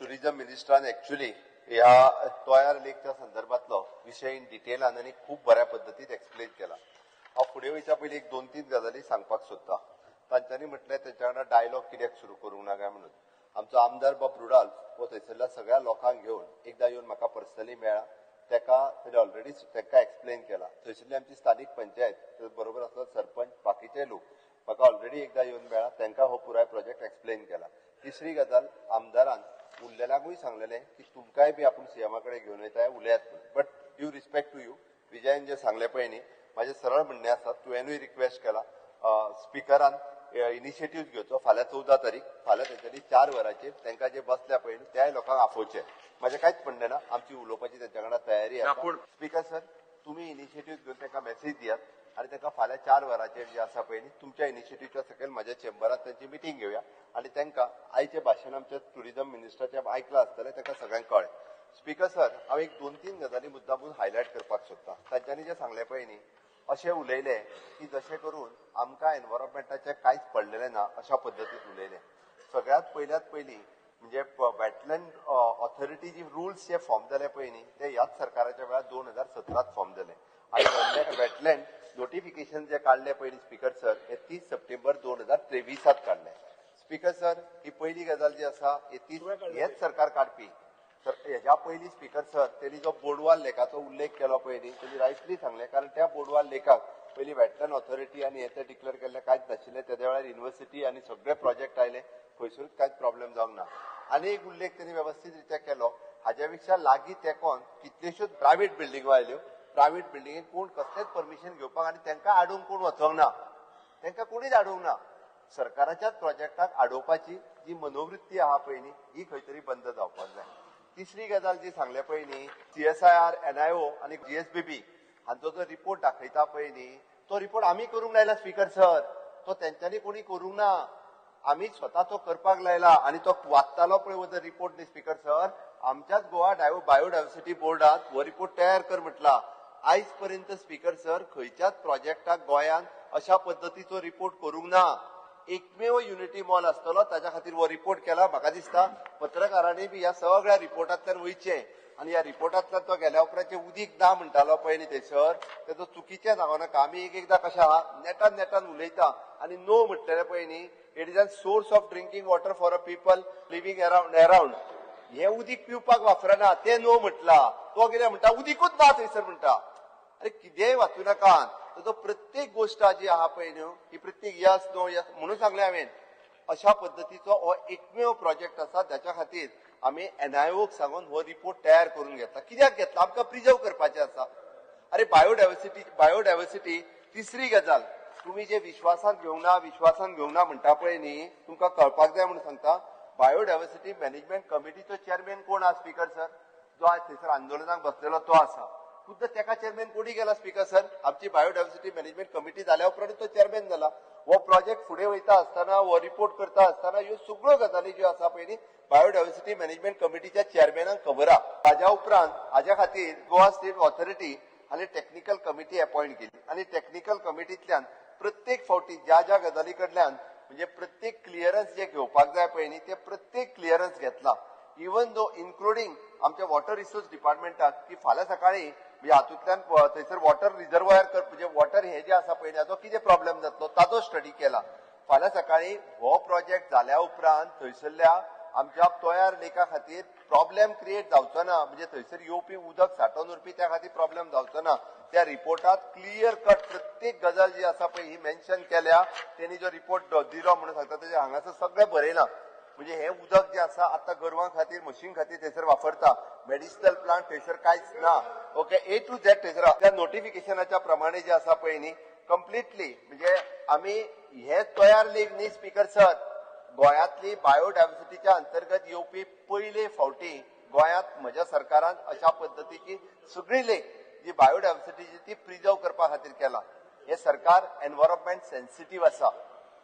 Tourism मिनिस्टरान actually ह्या तोयार लेकच्या संदर्भातलो विषय in डिटेलान आनी खूब बऱ्या पद्दतीन एक्सप्लेन केला. हांव फुडें वयच्या पयलीं एक 2-3 गजाली सांगपाक सोदतां. तांच्यांनी म्हटलें तेंच्या वांगडा डायलॉग कित्याक सुरू करूंक ना काय म्हणून. आमचो आमदार बाब रुडाल हो थंयसरल्या सगळ्या लोकांक घेवन एकदां येवन म्हाका पर्सनली मेळ्ळा. ताणें ऑलरेडी तांकां एक्सप्लेन केला. थंयसरली आमची स्थानीक पंचायत बरोबर आसलो सरपंच बाकीचे लोक म्हाका ऑलरेडी एकदां येवन मेळ्ळा. तांकां हो पुराय प्रोजेक्ट एक्सप्लेन केला. तिसरी गजाल आमदारान उरलेल्यांकूय सांगलेलें की तुमकांय बी आपूण सीएमा कडेन घेवन वयता उलयात म्हणून. But due respect to you विजयान जे सांगले पळय न्ही म्हाजें सरळ म्हणणें आसा. तुवेंनूय रिक्वेस्ट केला स्पिकरान इनिशिएटिव्ह घेवचो. फाल्यां 14 तारीख फाल्यां तेंच्यांनी 4 वरांचेर तांकां जे बसल्या पळय त्याय लोकांक आफोवचे. म्हाजें कांयच म्हणणें ना. आमची उलोवपाची तेंच्या वांगडा तयारी आसा. स्पिकर सर तुमी इनिशिएटिव्ह घेवन तांकां मेसेज दियात आनी तांकां फाल्यां 4 वरांचेर जे आसा पळय न्ही तुमच्या इनिशिएटिव्हच्या सकयल म्हाज्या चेंबरात तांची मिटींग घेवया आनी तांकां आयचें भाशण आमच्या टुरिझम मिनिस्टराचें आयकलां आसतलें तांकां सगळ्यांक कळ्ळें. स्पिकर सर हांव एक 2-3 गजाली मुद्दामून हायलायट करपाक सोदतां. तांच्यांनी जे सांगलें पळय न्ही अशें उलयलें की जशें करून आमकां एनवायरमेंटाचें कांयच पडलेलें ना अशा पद्दतीन उलयलें. सगळ्यात पयली म्हणजे वेटलँड ऑथॉरिटी जी रुल्स जे फॉर्म जाले पळय न्ही ते ह्याच सरकाराच्या वेळार 2017 फॉर्म जाले आनी वेटलँड नोटिफिकेशन जे काढले पळय न्ही स्पिकर सर हे 30 सप्टेंबर 2023 काढले. स्पिकर सर ही पहिली गजाल जी आसा हेच सरकार काढपी. तर हेज्या पयलीं स्पिकर सर त्यांनी जो बोडवाल लेखाचो उल्लेख केलो पळय न्ही त्यांनी रायटली सांगलें कारण त्या बोडवाल लेखाक पयलीं वेटलँड ऑथॉरिटी आनी हें डिक्लेअर केल्लें कांयच नाशिल्लें. तेद्या वेळार युनिव्हर्सिटी आनी सगळे प्रोजेक्ट आयले खंयसरूच कांयच प्रॉब्लेम जावंक ना. आनी एक उल्लेख त्यांनी व्यवस्थीत रित्या केलो हाज्या पेक्षा लागीं तेंकोन कितल्योश्योच प्रायव्हेट बिल्डिंगो आयल्यो. प्रायव्हेट बिल्डिंगेक कोण कसलेंच परमिशन घेवपाक आनी तांकां आडोवंक कोण वचोंक ना. तांकां कोणीच आडोवंक ना. सरकाराच्याच प्रोजेक्टाक आडोवपाची जी मनोवृत्ती आहा पळय न्ही ही खंय तरी बंद जावपाक जाय. तिसरी गजाल जी सांगले पळय न्ही CSIR, NIO आनी GSBB हांचो जो रिपोर्ट दाखयता पळय न्ही तो रिपोर्ट आमी करूंक लायला स्पिकर सर. तो तेंच्यांनी कोणी करूंक ना. आमी स्वता तो करपाक लायला आनी तो वाचतालो पळय हो जर रिपोर्ट न्ही स्पिकर सर आमच्याच गोवा बायोडायव्हर्सिटी बोर्डात हो रिपोर्ट तयार कर म्हटला. आयज पर्यंत स्पिकर सर खंयच्याच प्रोजेक्टाक गोंयांत अशा पद्दतीचो रिपोर्ट करूंक ना. एकमेव युनिटी मॉल आसतलो ताच्या खातीर हो रिपोर्ट केला. म्हाका दिसता पत्रकारांनी बी ह्या सगळ्या रिपोर्टांतल्यान वयचें आनी ह्या रिपोर्टांतल्यान तो गेल्या उपरांत उदीक ना म्हणटालो पळय न्ही थंयसर तेजो चुकीचें जावनाका. आमी एकदां कशें आहा नेटान उलयता आनी नो म्हटलेलें पळय न्ही it is a source of drinking water for a people living around. हे उदीक पिवपाक वापरना ते नो म्हटला. तो कितें म्हणटा उदीकूच ना थंयसर म्हणटा. अरे कितेंय वाचूं नाका. तो प्रत्येक गोष्ट जी आहा पळय न्हू ही प्रत्येक यस नो यस म्हणून सांगलें हांवें. अशा पद्दतीचो हो एकमेव प्रोजेक्ट आसा त्याच्या खातीर आमी NIOक सांगून हो रिपोर्ट तयार करून घेतला. कित्याक घेतला आमकां प्रिजर्व करपाचें आसा. अरे बायोडायव्हर्सिटी तिसरी गजाल तुम्ही जे विश्वासान घेवंक ना म्हणटा पळय न्ही तुमकां कळपाक जाय म्हणून सांगता. बायोडायव्हर्सिटी मॅनेजमेंट कमिटीचो चेअरमॅन कोण आहा स्पिकर सर जो आज थंयसर आंदोलनाक बसलेलो तो आसा. खुद्द तेका चेअरमॅन कोणी गेला स्पिकर सर. आमची बायोडायव्हर्सिटी मॅनेजमेंट कमिटी जाल्या उपरांत तो चेअरमॅन जाला. हो प्रोजेक्ट फुडें वयता आसतना हो रिपोर्ट करता आसतना ह्यो सगळ्यो गजाली ज्यो आसा पळय न्ही बायोडायव्हर्सिटी मॅनेजमेंट कमिटीच्या चेअरमॅनाक खबर आहा. ताज्या उपरांत हाज्या खातीर गोवा स्टेट ऑथॉरिटी हांणी टेक्निकल कमिटी अपॉइंट केली आनी टेक्निकल कमिटींतल्यान प्रत्येक फावटी ज्या गजाली कडल्यान म्हणजे प्रत्येक क्लियरन्स जे घेवपाक जाय पळय न्ही ते प्रत्येक क्लियरन्स घेतला. इवन दो इन्क्लुडींग आमच्या वॉटर रिसोर्स डिपार्टमेंटाक की फाल्यां सकाळी म्हणजे हातूंतल्यान थंयसर वॉटर रिजर्वायर म्हणजे वॉटर हे जे आसा पळय हाचो कितें प्रॉब्लेम जातलो ताचो स्टडी केला. फाल्यां सकाळी हो प्रोजेक्ट जाल्या उपरांत थंयसरल्या आमच्या तोयार लेखा खातीर प्रॉब्लेम क्रिएट जावचो ना. म्हणजे थंयसर येवपी उदक सांठोवन उरपी त्या खातीर प्रॉब्लेम जावचो ना. त्या रिपोर्टात क्लियर कट प्रत्येक गजाल जी आसा पळय ही मेन्शन केल्या. त्यांनी जो रिपोर्ट दिलो म्हणून सांगता तेजे हांगासर सगळें बरयलां. म्हणजे हे उदक जे आसा आता गोरवां खातीर म्हशीं खातीर थंयसर वापरता. मेडिसिनल प्लांट थंयसर कांयच ना. ओके A to Z थंयसर त्या नोटिफिकेशनाच्या प्रमाणे जे आसा पळय न्ही कंप्लिटली म्हणजे आमी हे तयार लेख न्ही स्पिकर सर गोंयांतली बायोडायव्हर्सिटीच्या अंतर्गत येवपी पयले फावटी गोंयांत म्हज्या सरकारान अशा पद्दतीची सगळी लेख जी बायोडायव्हर्सिटी ती प्रिजर्व करपा खातीर केला. हे सरकार एनवायरमेंट सेन्सिटिव्ह आसा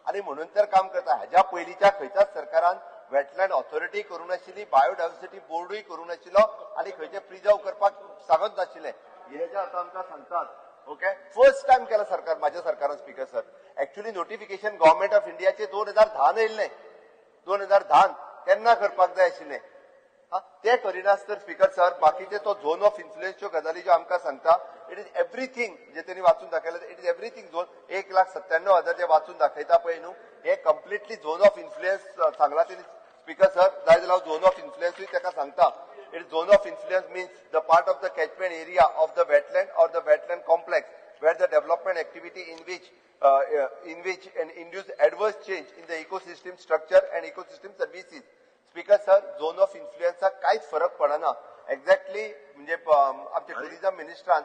आनी म्हणून तर काम करता. हाज्या पयलींच्या खंयच्याच सरकारान वेटलँड ऑथॉरिटी करूं नाशिल्ली बायोडायव्हर्सिटी बोर्डूय करूं नाशिल्लो आनी खंयचे प्रिजर्व करपाक सांगत नाशिल्ले. हे जे आतां आमकां सांगतात ओके फर्स्ट टायम केला सरकार म्हाज्या सरकारान speaker sir. Actually notification government of इंडियाचे 2010 येयल्लें. 2010 तेन्ना करपाक जाय आशिल्लें. ते करिनासतना स्पीकर सर बाकीचे तो झोन ऑफ इन्फ्लुएन्सच्यो गजाली ज्यो आमकां सांगता इट इज एव्हरीथिंग जे त्यांनी वाचून दाखयलें इट इज एव्हरीथिंग झोन 1,97,000 जे वाचून दाखयता पळय न्हू हे कम्प्लिटली झोन ऑफ इन्फ्लुएन्स सांगला त्यांनी स्पीकर सर जाय जाल्यार झोन ऑफ इन्फ्लुएन्सूय ताका सांगता it is zone of influence means the part of the catchment area of the wetland or the wetland complex where the development activity in which an induce adverse change in the ecosystem structure and ecosystem services. Speaker sir, zone of influence चा काहीच फरक पडना exactly म्हणजे आमच्या tourism मिनिस्ट्रान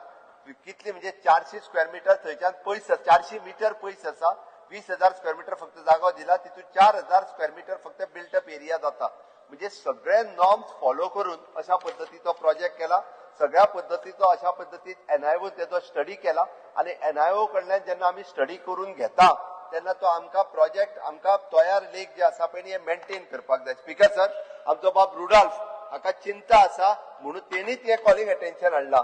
कितली म्हणजे 400 square metre थंयच्यान पयस 400 मीटर पयस आसा 20,000 स्क्वेअर मीटर फक्त जागो दिला तितून 4,000 स्क्वेअर मीटर फक्त बिल्टअप एरिया जाता म्हणजे सगळे नॉर्म्स फॉलो करून अशा पद्धतीचो प्रोजेक्ट केला सगळ्या पद्धतीचो अशा पद्धतीत एनआयओ त्याचो स्टडी केला आणि एनआयओ कडल्यान जेन्ना आमी स्टडी करून घेता तेन्ना तो आमकां प्रोजेक्ट आमकां तयार लेक जे आसा पळय हे मेंटेन करपाक जाय स्पीकर सर आमचो बाब रुडॉल्फ हाका चिंता आसा म्हणून तेणीच हे कॉलिंग अटेन्शन हाडला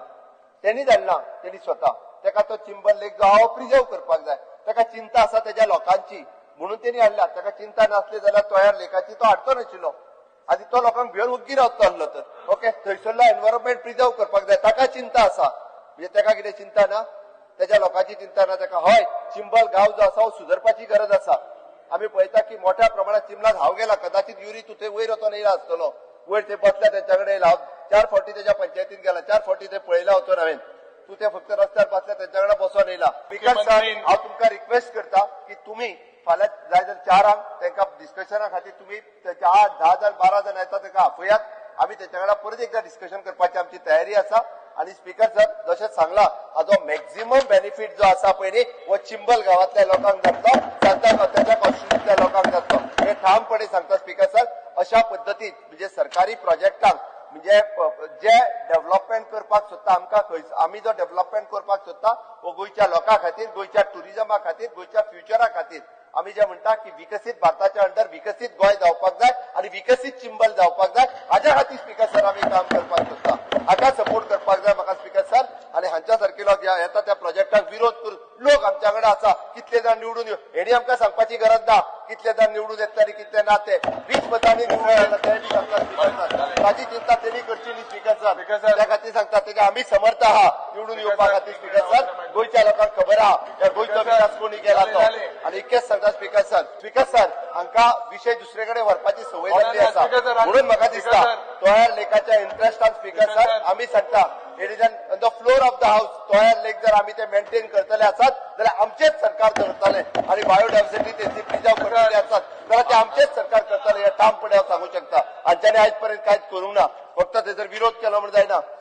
तेणीच हाडला तेणी स्वता ताका तो चिंबल लेक जो आहा प्रिजर्व करपाक जाय ताका चिंता आसा तेज्या लोकांची म्हणून तेणी हाडला ताका चिंता नासली जाल्यार तयार लेकाची तो हाडचो नाशिल्लो आधी तो लोकांक भिवन उग्गी रावतलो तर ओके थंयसरलो एनवायरमेंट प्रिजर्व करपाक जाय ताका चिंता आसा म्हणजे ताका कितें चिंता ना त्याच्या लोकांची चिंता ना ताका हय चिंबल गांव जो आसा सुदरपाची गरज आसा आमी पळयता की मोठ्या प्रमाणात चिंबलात हांव गेला कदाचित युरी तू थंय वयर वचोन येयला आसतलो वयर ते बसल्या तेंच्या कडेन येयला 4 फावटी तेज्या पंचायतीन गेला 4 फावटी ते पळयला वचोन हांवें तू ते फक्त रस्त्यार बसल्या तेंच्या कडेन बसोन येयला स्पीकर सर हांव तुमकां रिक्वेस्ट करता की तुमी फाल्यां जाय जाल्यार 4 तांकां डिस्कशना खातीर तुमी 8, 10 जण 12 जण येता ताका आपयात आमी तेंच्या कडेन परत एकदा डिस्कशन करपाची आमची तयारी आसा आणि स्पीकर सर जशें सांगला हाजो मॅक्झिमम बेनिफीट जो आसा पळय न्ही हो चिंबल गांवांतल्या लोकांक जातलो सांता त्याच्या कॉन्स्टिट्युन्सीतल्या लोकांक जातलो हे ठामपणे सांगता स्पीकर सर अशा पद्दतीन म्हणजे सरकारी प्रोजेक्टांक म्हणजे जे डेव्हलपमेंट करपाक सोदता आमकां आमी जो डेव्हलपमेंट करपाक सोदता हो गोंयच्या लोकां खातीर गोंयच्या टुरिजमा खातीर गोंयच्या फ्युचरा खातीर आमी जे म्हणटा की विकसीत भारताच्या अंडर विकसीत गोंय जावपाक जाय आणि विकसीत चिंबल जावपाक जाय हाच्या खातीर स्पीकर सर आमी काम करपाक सोदता हाका सपोर्ट करपाक जाय म्हाका स्पीकर सर आणि हांच्या सारकेलो येता त्या प्रोजेक्टाक विरोध करून लोक आमच्या कडेन आसा कितले जाण निवडून हेणी आमकां सांगपाची गरज ना कितले जाण निवडून येतले आनी कितले ना ते 20 मतांनी निवडून येता तेणी सांगता स्पीकर सर ताची चिंता तेणी करची न्ही स्पीकर सर त्या खातीर सांगता तेका आमी समर्थ आहा निवडून येवपा खातीर स्पीकर सर गोंयच्या लोकांक खबर आहा त्या गोंयचो विकास कोणी केला तो आणि इतकेच सांगता स्पीकर सर हांकां विशय दुसरे कडेन व्हरपाची संवय जाल्ली आसा म्हणून म्हाका दिसता तयार लेकाच्या इंट्रस्टान स्पीकर सर आमी सांगता it is on the floor of the house तयार लेक जर आमी ते मेंटेन करतले आसात जाल्यार आमचेच सरकार धरतले आणि बायोडायव्हर्सिटी तेची प्रिजर्व करतले आसात जाल्यार ते आमचेच सरकार करतले हे ठामपणे हांव सांगू शकता हांच्यानी आयज पर्यंत कांयच करूंक ना फक्त थंयसर विरोध केलो म्हण जायना